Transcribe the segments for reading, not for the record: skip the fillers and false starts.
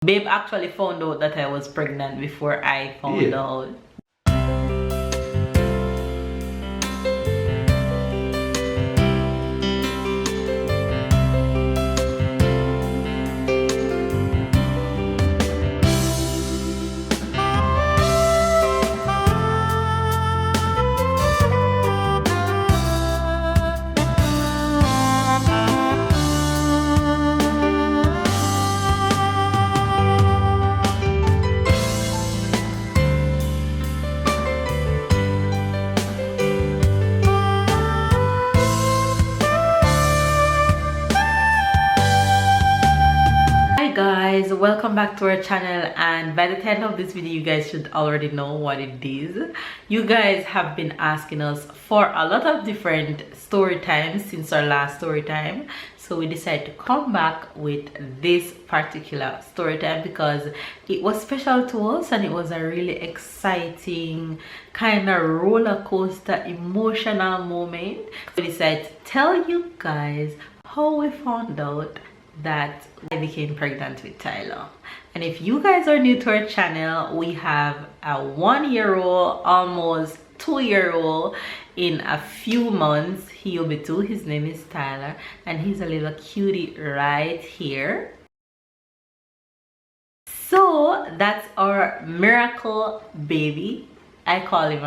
Babe actually found out that I was pregnant before I found out. Guys, welcome back to our channel, and by the title of this video you guys should already know what it is. You guys have been asking us for a lot of different story times since our last story time, so we decided to come back with this particular story time because it was special to us and it was a really exciting kind of roller coaster emotional moment. We decided to tell you guys how we found out that I became pregnant with Tyler. And if you guys are new to our channel, we have a 1-year-old, almost 2-year-old in a few months. He'll be 2. His name is Tyler, and he's a little cutie right here. So that's our miracle baby. I call him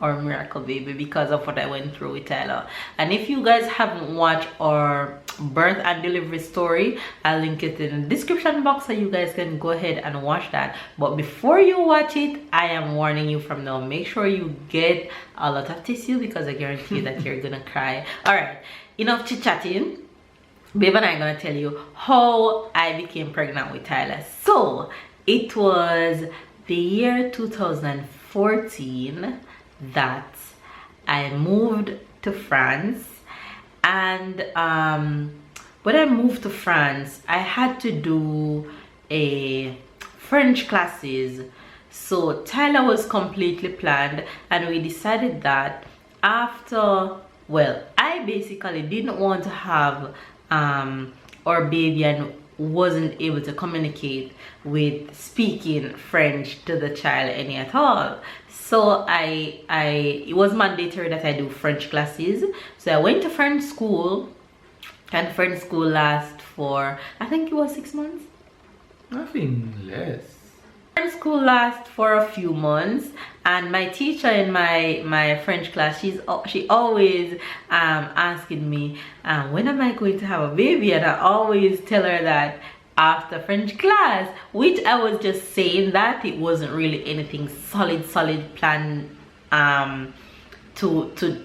our miracle baby because of what I went through with Tyler. And if you guys haven't watched our birth and delivery story, I'll link it in the description box so you guys can go ahead and watch that. But before you watch it, I am warning you from now, make sure you get a lot of tissue because I guarantee you that you're gonna cry. All right, enough chit-chatting. Babe and I are gonna tell you how I became pregnant with Tyler. So it was the year 2014 that I moved to France. And when I moved to France, I had to do a French classes. So Tyler was completely planned, and we decided that after, well, I basically didn't want to have our baby and wasn't able to communicate with speaking French to the child any at all. So it was mandatory that I do French classes. So I went to French school, and French school lasts for, I think it was 6 months. Nothing less. French school lasts for a few months, and my teacher in my French class, she always asking me when am I going to have a baby, and I always tell her that after French class, which I was just saying that it wasn't really anything solid plan to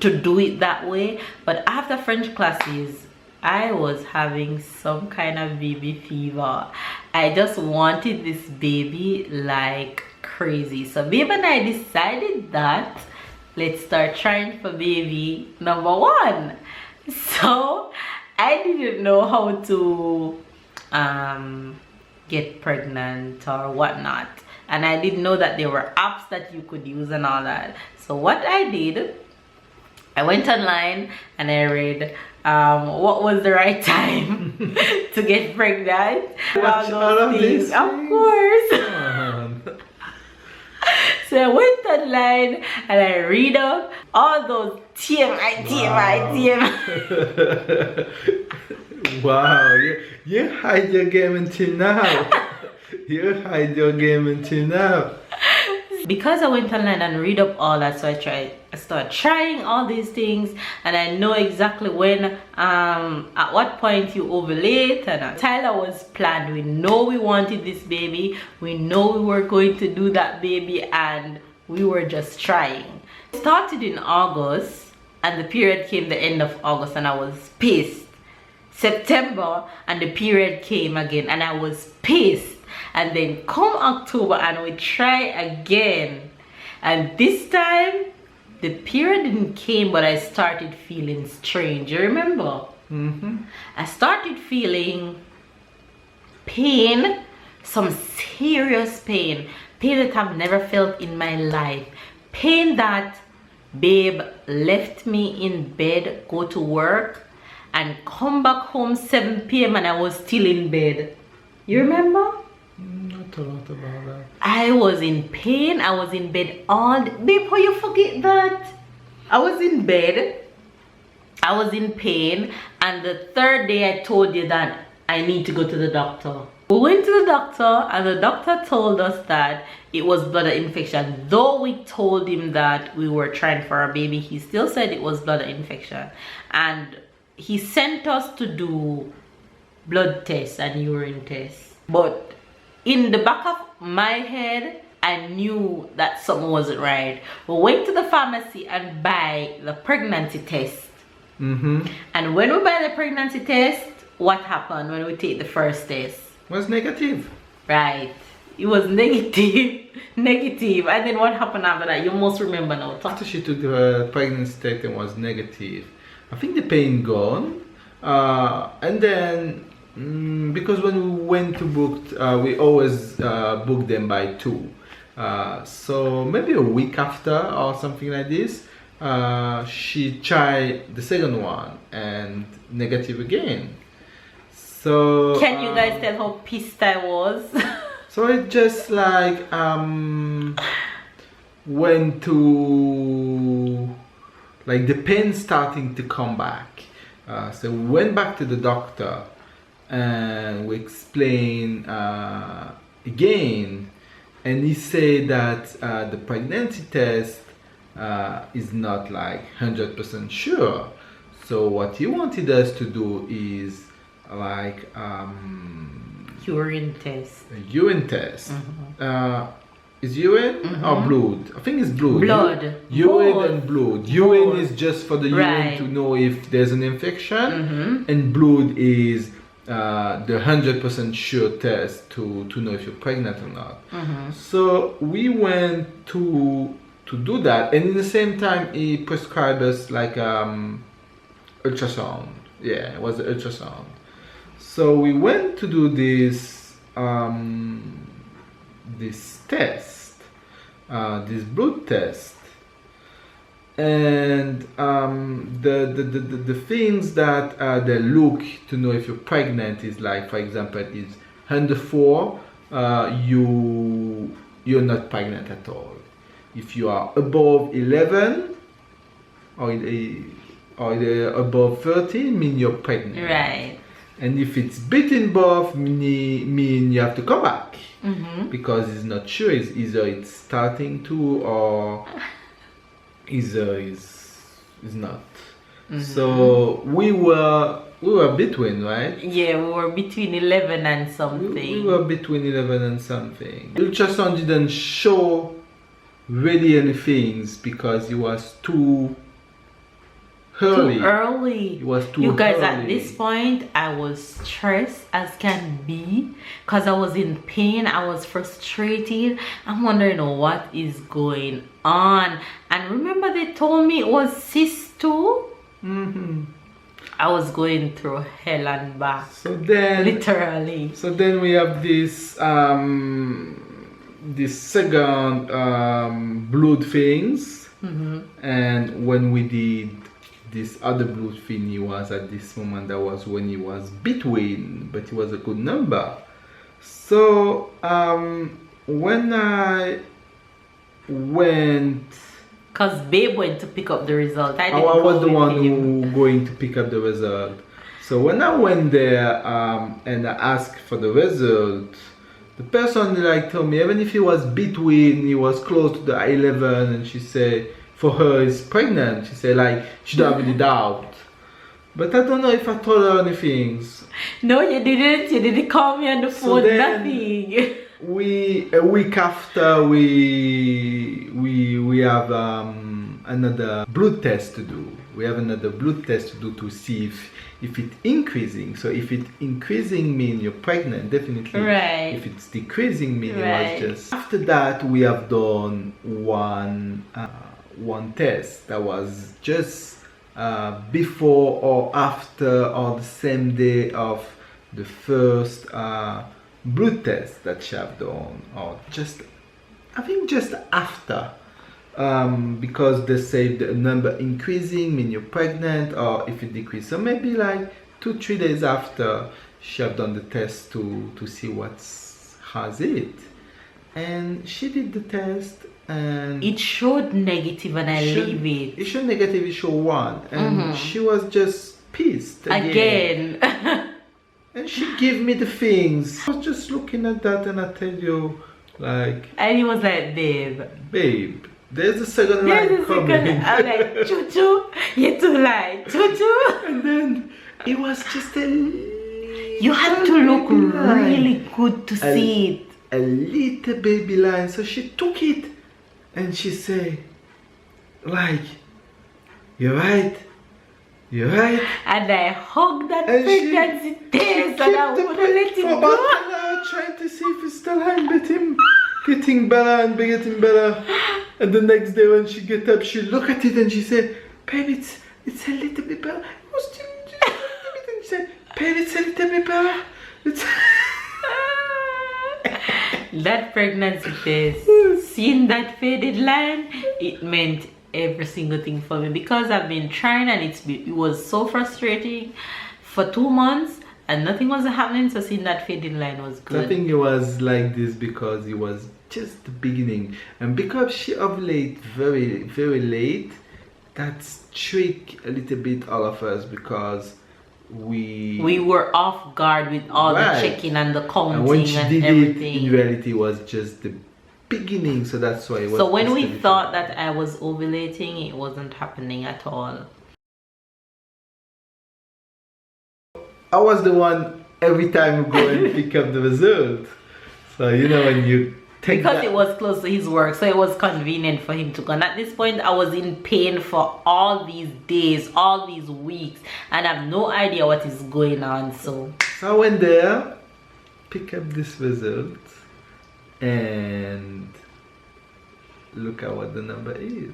do it that way. But after French classes, I was having some kind of baby fever. I just wanted this baby like crazy. So babe and I decided that let's start trying for baby number 1. So I didn't know how to get pregnant or whatnot, and I didn't know that there were apps that you could use and all that. So what I did, I went online and I read what was the right time to get pregnant. Watch all of these things. Of course. So I went online and I read up all those TMI. Wow, you hide your game until now. You hide your game until now. Because I went online and read up all that, so I started trying all these things, and I know exactly when at what point you ovulate. And Tyler was planned. We know we wanted this baby, we know we were going to do that baby, and we were just trying. It started in August, and the period came the end of August, and I was pissed. September, and the period came again, and I was pissed. And then come October, and we try again, and this time the period didn't came, but I started feeling strange. You remember? I started feeling pain, some serious pain that I've never felt in my life. Pain that babe left me in bed, go to work, and come back home 7 p.m. and I was still in bed. You remember? Not a lot about that. I was in pain. I was in bed all day. Babe, how you forget that? I was in bed. I was in pain. And the third day I told you that I need to go to the doctor. We went to the doctor and the doctor told us that it was bladder infection. Though we told him that we were trying for a baby, he still said it was bladder infection. And he sent us to do blood tests and urine tests. But in the back of my head, I knew that something wasn't right. We went to the pharmacy and buy the pregnancy test. And when we buy the pregnancy test, what happened when we take the first test? It was negative. Right. It was negative. Negative. And then what happened after that? You must remember now. After she took the pregnancy test and was negative, I think the pain gone. And then because when we went to book, we always book them by 2. So maybe a week after or something like this, she tried the second one and negative again. So can you guys tell how pissed I was? So it just like went to like the pain starting to come back. So we went back to the doctor and we explained again, and he said that the pregnancy test is not like 100% sure. So what he wanted us to do is like urine test. A urine test. Is urine or blood? I think it's blood. Blood. Urine Both. and blood. Urine Both. is just for the urine Right. to know if there's an infection, and blood is the 100% sure test to know if you're pregnant or not. So we went to do that, and in the same time he prescribed us like ultrasound. Yeah, it was the ultrasound. So we went to do this this test, this blood test, and the things that they look to know if you're pregnant is like, for example, is under 4, you're not pregnant at all. If you are above 11 or above 13, mean you're pregnant. Right. And if it's between both, mean you have to come back, because it's not sure. It's either it's starting to or either is not. So we were between, right? Yeah, we were between 11 and something. We were between 11 and something. Ultrasound didn't show really anything because it was too early. Too early. It was too You guys, early. at this point, I was stressed as can be because I was in pain. I was frustrated. I'm wondering what is going on. And remember, they told me it was cyst too. I was going through hell and back. So then, literally. So then we have this this second blood things, and when we did this other blood thing, he was at this moment, that was when he was between, but it was a good number. So when I went, because Babe went to pick up the result. I was the one who going to pick up the result. So when I went there and I asked for the result, the person like told me even if he was between, he was close to the 11, and she said for her is pregnant. She said like she don't have any doubt. But I don't know if I told her anything. No, you didn't. You didn't call me on the phone. Nothing. A week after we have another blood test to do. We have another blood test to do to see if it's increasing. So if it's increasing mean you're pregnant, definitely. Right. If it's decreasing mean Right. it was just. After that we have done one test that was just before or after or the same day of the first blood test that she have done, or just I think just after, because they say the number increasing mean you're pregnant, or if it decreases, so maybe like 2-3 days after she have done the test to see what's has it. And she did the test, and it showed negative, and I leave it. It showed negative, it showed 1. And she was just pissed again. And she gave me the things. I was just looking at that, and I tell you, like... And he was like, babe, there's a second line coming. I'm like, choo-choo, you're too light, choo-choo. And then it was just a... You have to look really good to see it. A little baby line. So she took it and she said, like, you're right. And I hugged that pregnancy test, and I wouldn't let it go. Trying to see if it's still getting better and getting better. And the next day when she get up, she look at it and she said, babe, it's a little bit better. It was still a little bit. And she said, babe, it's a little bit better. It's that pregnancy test, seeing that faded line, it meant every single thing for me, because I've been trying, and it was so frustrating for 2 months and nothing was happening. So seeing that faded line was good. I think it was like this because it was just the beginning, and because she ovulated very, very late, that's trick a little bit all of us, because we were off guard with all the checking and the counting, and when she did everything. It, in reality, it was just the beginning, so that's why it was. So when we thought that I was ovulating, it wasn't happening at all. I was the one every time we go and pick up the result. So you know, when you take because it was close to his work, so it was convenient for him to go. And at this point, I was in pain for all these days, all these weeks, and I have no idea what is going on. So I went there, pick up this result, and look at what the number is.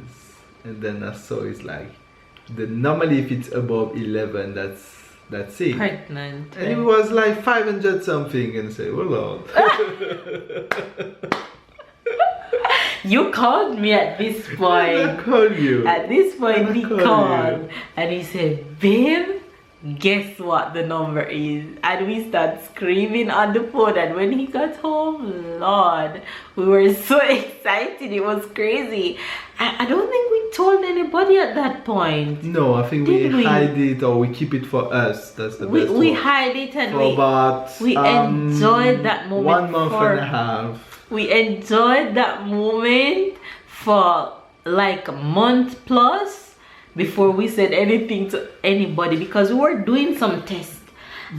And then I saw it's like, normally if it's above 11, that's it. Pregnant. And it was like 500 something, and I say, oh Lord. You called me at this point. I called you. At this point, he called and he said, babe, guess what the number is? And we start screaming on the phone. And when he got home, Lord, we were so excited. It was crazy. I don't think we told anybody at that point. No, I think we hide it, or we keep it for us. That's the best. We hide it, and we enjoyed that moment. 1 month and a half. We enjoyed that moment for like a month plus before we said anything to anybody, because we were doing some tests,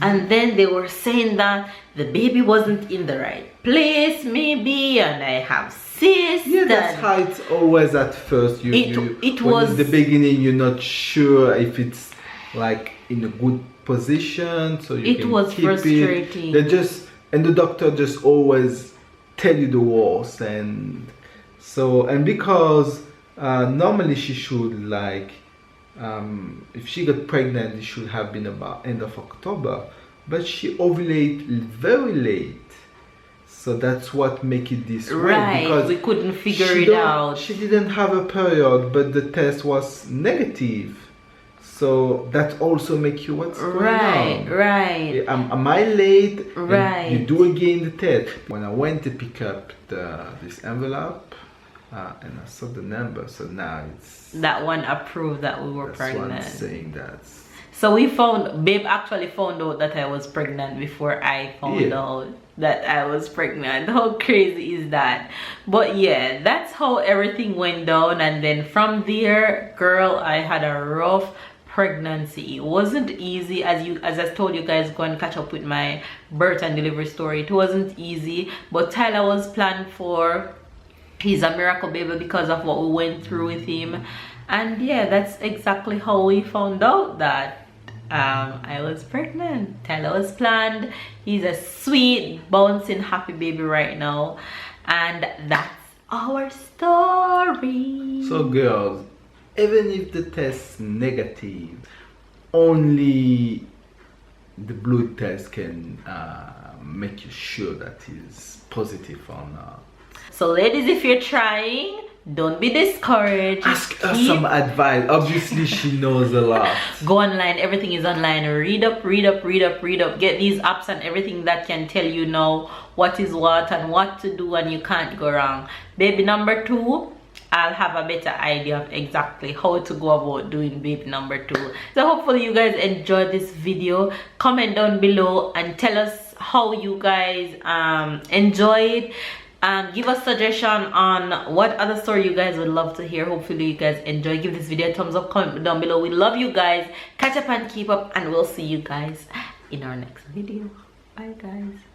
and then they were saying that the baby wasn't in the right place, maybe, and I have cysts. Yeah, that's how it's always at first. It was in the beginning. You're not sure if it's like in a good position, so you can keep frustrating. It. And the doctor just always tell you the worst, and because normally she should, like, if she got pregnant, it should have been about end of October, but she ovulated very late, so that's what make it this way. Right, because we couldn't figure it out. She didn't have a period, but the test was negative, so that also make you what's going on. Right. Am I late? Right. And you do again the test. When I went to pick up this envelope, and I saw the number, so now it's that one approved that we were pregnant. One saying that. So Babe actually found out that I was pregnant before I found out that I was pregnant. How crazy is that? But yeah, that's how everything went down. And then from there, girl, I had a rough pregnancy. It wasn't easy, as I told you guys, go and catch up with my birth and delivery story. It wasn't easy, but Tyler was planned for. He's a miracle baby because of what we went through with him. And yeah, that's exactly how we found out that I was pregnant. Tyler was planned. He's a sweet, bouncing, happy baby right now. And that's our story. So girls, even if the test's negative, only the blood test can make you sure that it's positive or not. So ladies, if you're trying, Don't be discouraged. Ask her some advice. Obviously, she knows a lot. Go online. Everything is online. Read up, read up, read up, read up. Get these apps and everything that can tell you now what is what and what to do, and you can't go wrong. Baby number 2, I'll have a better idea of exactly how to go about doing baby number 2. So hopefully you guys enjoyed this video. Comment down below and tell us how you guys enjoy it. Give us suggestion on what other story you guys would love to hear. Hopefully you guys enjoy. Give this video a thumbs up, comment down below. We love you guys. Catch up and keep up, and we'll see you guys in our next video. Bye guys.